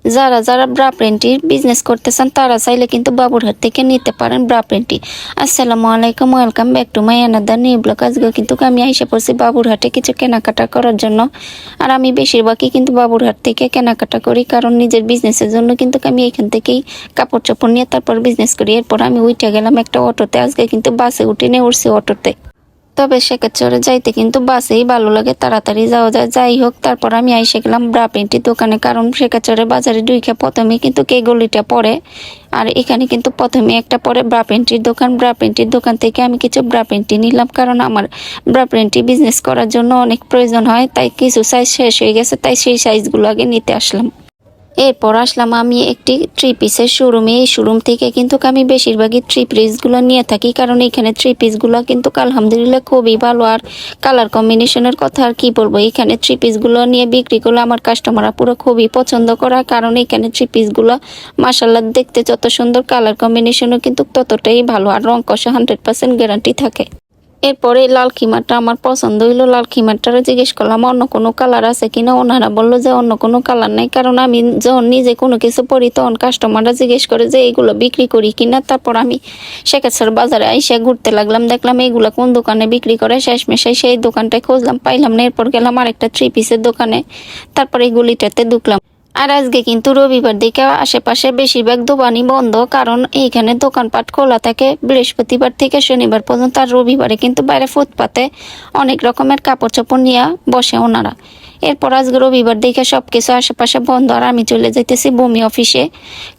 যারা যারা bra প্রিন্টির business করতেছেন তারা চাইলে কিন্তু বাবুরহাট থেকে নিতে পারেন ব্রা প্রিন্টি। আসসালামু আলাইকুম, welcome back to my another new blog. আজকে কিন্তু আমি আইসা পড়ছি বাবুরহাটে কিছু কেনাকাটা করার জন্য। আর আমি বেশিরভাগই কিন্তু বাবুরহাট থেকে কেনাকাটা করি, কারণ নিজের বিজনেসের জন্য কিন্তু আমি এখান থেকেই কাপড় চোপড় নিয়ে তারপর বিজনেস করি। এরপর আমি উঠে গেলাম একটা অটোতে, আজকে কিন্তু বাসে উঠে নিয়ে উঠছি অটোতে। তবে সেক্ষেত্রে যাইতে কিন্তু বাসেই ভালো লাগে, তাড়াতাড়ি যাওয়া যায়। যাই হোক, তারপর আমি আইসে গেলাম ব্রা প্রিন্টির দোকানে, কারণ সেক্ষেত্রে বাজারে ঢুকে প্রথমে কিন্তু কে গলিটা পড়ে। আর এখানে কিন্তু প্রথমে একটা পরে ব্রা প্রিন্টির দোকান। ব্রা প্রিন্টির দোকান থেকে আমি কিছু ব্রা প্রিন্টি নিলাম, কারণ আমার ব্রা প্রিন্টি বিজনেস করার জন্য অনেক প্রয়োজন হয়। তাই কিছু সাইজ শেষ হয়ে গেছে, তাই সেই সাইজগুলো আগে নিতে আসলাম। এরপর আসলাম আমি একটি থ্রি পিসের শোরুমে। এই শোরুম থেকে কিন্তু আমি বেশিরভাগই থ্রি পিসগুলো নিয়ে থাকি, কারণ এখানে থ্রি পিসগুলো কিন্তু আলহামদুলিল্লাহ খুবই ভালো। আর কালার কম্বিনেশনের কথা আর কি বলবো, এখানে থ্রি পিসগুলো নিয়ে বিক্রি করলে আমার কাস্টমাররা পুরো খুবই পছন্দ করা, কারণ এখানে থ্রি পিসগুলো মাশাআল্লাহ দেখতে যত সুন্দর, কালার কম্বিনেশনও কিন্তু ততটাই ভালো। আর রং কষা 100% গ্যারান্টি থাকে। এরপরে লাল খিমারটা আমার পছন্দ হইলো। লাল খিমারটারও জিজ্ঞেস করলাম অন্য কোনো কালার আছে কিনা। ওনারা বললো যে অন্য কোনো কালার নাই, কারণ আমি যখন নিজে কোনো কিছু পরি তখন কাস্টমাররা জিজ্ঞেস করে যে এইগুলো বিক্রি করি কিনা। তারপর আমি শেখাচ্ছর বাজারে আইসা ঘুরতে লাগলাম, দেখলাম এইগুলো কোন দোকানে বিক্রি করে। শেষমেশাই সেই দোকানটায় খুঁজলাম, পাইলাম না। এরপর গেলাম আরেকটা থ্রি পিসের দোকানে, তারপর এই গুলিটাতে ঢুকলাম। আর আজকে কিন্তু রবিবার দিকে আশেপাশে বেশিরভাগ দোকানই বন্ধ, কারণ এইখানে দোকানপাট খোলা থাকে বৃহস্পতিবার থেকে শনিবার পর্যন্ত। আর রবিবারে কিন্তু বাইরে ফুটপাতে অনেক রকমের কাপড় চোপড় নিয়ে বসে ওনারা। এরপর আজকে রবিবার দেখে সব কিছু আশেপাশে বন্ধ। আর আমি চলে যাইতেছি ভূমি অফিসে,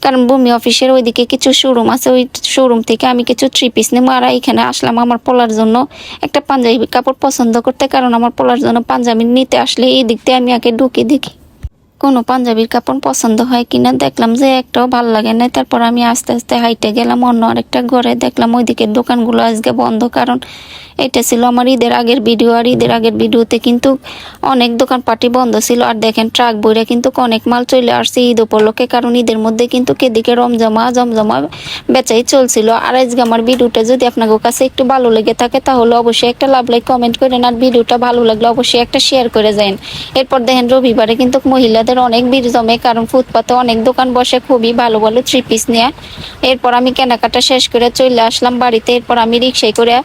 কারণ ভূমি অফিসের ওইদিকে কিছু শোরুম আছে। ওই শোরুম থেকে আমি কিছু থ্রি পিস নেবো। আর এখানে আসলাম আমার পোলার জন্য একটা পাঞ্জাবি কাপড় পছন্দ করতে, কারণ আমার পোলার জন্য পাঞ্জাবি নিতে আসলে এই দিক দিয়ে আমি আগে ঢুকে দেখি কোনো পাঞ্জাবির কাপড় পছন্দ হয় কিনা। দেখলাম যে একটাও ভালো লাগে না। তারপর আমি আস্তে আস্তে হাইটে গেলাম অন্য আরেকটা ঘরে। দেখলাম ওইদিকের দোকানগুলো আজকে বন্ধ, কারণ এটা ছিল আমার ঈদের আগের ভিডিও। আর ঈদের আগের ভিডিওতে কিন্তু অনেক দোকানপাটি বন্ধ ছিল। আর দেখেন ট্রাক বইরা কিন্তু অনেক মাল চলে আসছে ঈদ উপলক্ষে, কারণ ঈদের মধ্যে কিন্তু কেদিকে জমজমা বেচাই চলছিল। আর আজকে আমার ভিডিওটা যদি আপনাদের কাছে একটু ভালো লেগে থাকে তাহলে অবশ্যই একটা লাভ লাইক কমেন্ট করেন। আর ভিডিওটা ভালো লাগলে অবশ্যই একটা শেয়ার করে যান। এরপর দেখেন রবিবারে কিন্তু মহিলাদের অনেক ভিড় জমে, কারণ ফুটপাতে অনেক দোকান বসে খুবই ভালো ভালো থ্রি পিস নিয়ে। এরপর আমি কেনাকাটা শেষ করে চলে আসলাম বাড়িতে। এরপর আমি রিক্সায় করে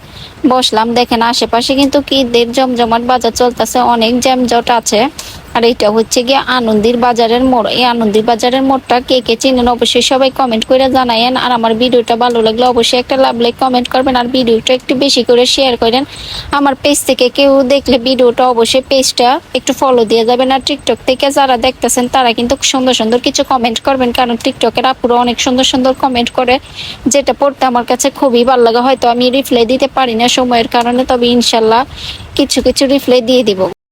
বসলাম। দেখেন আশেপাশে কিন্তু ঈদের জমজমাট বাজার চলতেছে, অনেক জ্যামজট আছে। আর এটা হচ্ছে গিয়ে আনন্দির বাজারের মোড়। এই আনন্দির বাজারের মোড়টা কে কে চিনেন অবশ্যই সবাই কমেন্ট করে জানায়েন। আর আমার ভিডিওটা ভালো লাগলে অবশ্যই একটা লাভ লাইক কমেন্ট করবেন, আর ভিডিওটা একটু বেশি করে শেয়ার করেন। আমার পেজ থেকে কেউ দেখলে ভিডিওটা অবশ্যই পেজটা একটু ফলো দিয়ে যাবেন। আর টিকটক থেকে যারা দেখতেছেন তারা কিন্তু সুন্দর সুন্দর কিছু কমেন্ট করবেন, কারণ টিকটকের আপুরা অনেক সুন্দর সুন্দর কমেন্ট করে, যেটা পড়তে আমার কাছে খুবই ভালো লাগে। হয়তো আমি রিপ্লাই দিতে পারি না সময়ের কারণে, তবে ইনশাল্লাহ কিছু কিছু রিপ্লাই দিয়ে দিব।